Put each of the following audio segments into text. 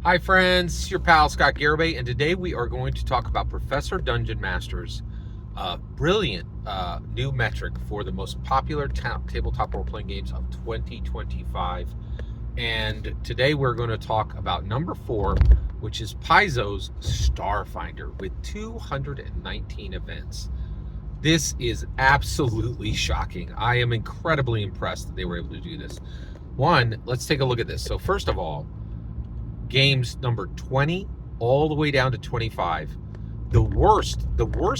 Hi friends, your pal Scott Garibay, and today we are going to talk about Professor Dungeon Master's brilliant new metric for the most popular tabletop role-playing games of 2025. And today we're going to talk about number 4, which is Paizo's Starfinder with 219 events. This is absolutely shocking. I am incredibly impressed that they were able to do this. One, let's take a look at this. So first of all, games number 20 all the way down to 25. The worst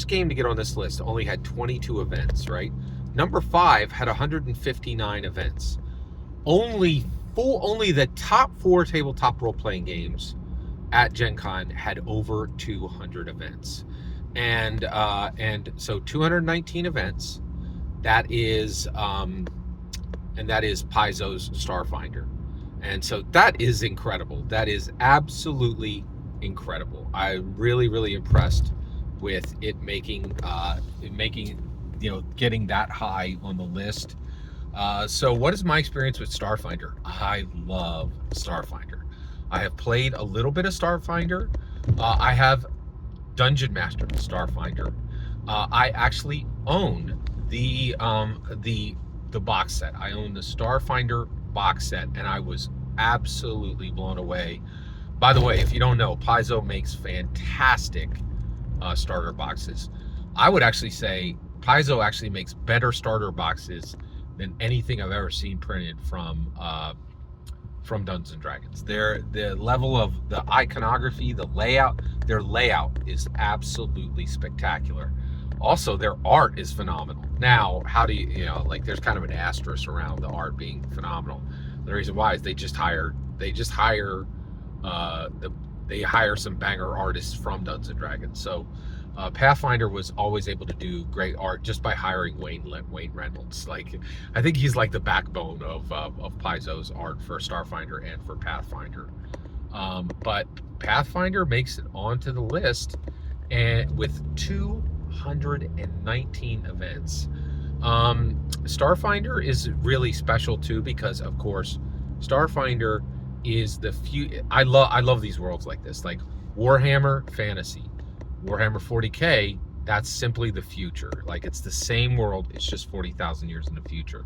game to get on this list only had 22 events, right? Number 5 had 159 events. Only the top 4 tabletop role-playing games at Gen Con had over 200 events. And so 219 events, that is Paizo's Starfinder. And so that is incredible. That is absolutely incredible. I'm really, really impressed with it making, getting that high on the list. So what is my experience with Starfinder? I love Starfinder. I have played a little bit of Starfinder. I have Dungeon Master Starfinder. I actually own the box set. I own the Starfinder box set, and I was absolutely blown away. By the way, if you don't know, Paizo makes fantastic starter boxes. I would actually say Paizo actually makes better starter boxes than anything I've ever seen printed from Dungeons and Dragons. The level of the iconography, the layout, their layout is absolutely spectacular. Also, their art is phenomenal. Now, how do there's kind of an asterisk around the art being phenomenal. The reason why is they hire some banger artists from Dungeons and Dragons. So Pathfinder was always able to do great art just by hiring Wayne Reynolds. I think he's like the backbone of Paizo's art for Starfinder and for Pathfinder. But Pathfinder makes it onto the list, and with 219 events. Starfinder is really special too because, of course, Starfinder is the few. I love these worlds like this, like Warhammer Fantasy, Warhammer 40K. That's simply the future. Like, it's the same world. It's just 40,000 years in the future.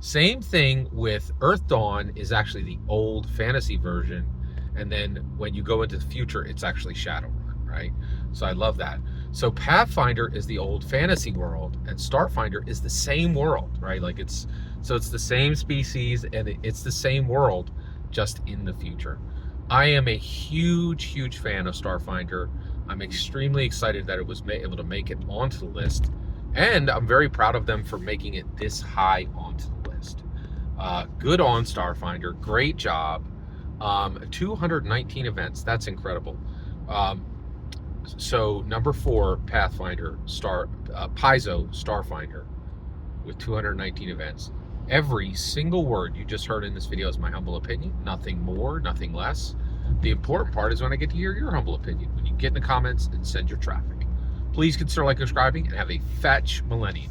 Same thing with Earth Dawn is actually the old fantasy version, and then when you go into the future, it's actually Shadowrun, right? So I love that. So Pathfinder is the old fantasy world, and Starfinder is the same world, right? It's the same species, and it's the same world, just in the future. I am a huge fan of Starfinder. I'm extremely excited that it was able to make it onto the list, and I'm very proud of them for making it this high onto the list. Good on Starfinder, great job. 219 events, that's incredible. So number 4, Pathfinder, Paizo Starfinder with 219 events. Every single word you just heard in this video is my humble opinion. Nothing more, nothing less. The important part is when I get to hear your humble opinion, when you get in the comments and send your traffic. Please consider subscribing, and have a fetch millennium.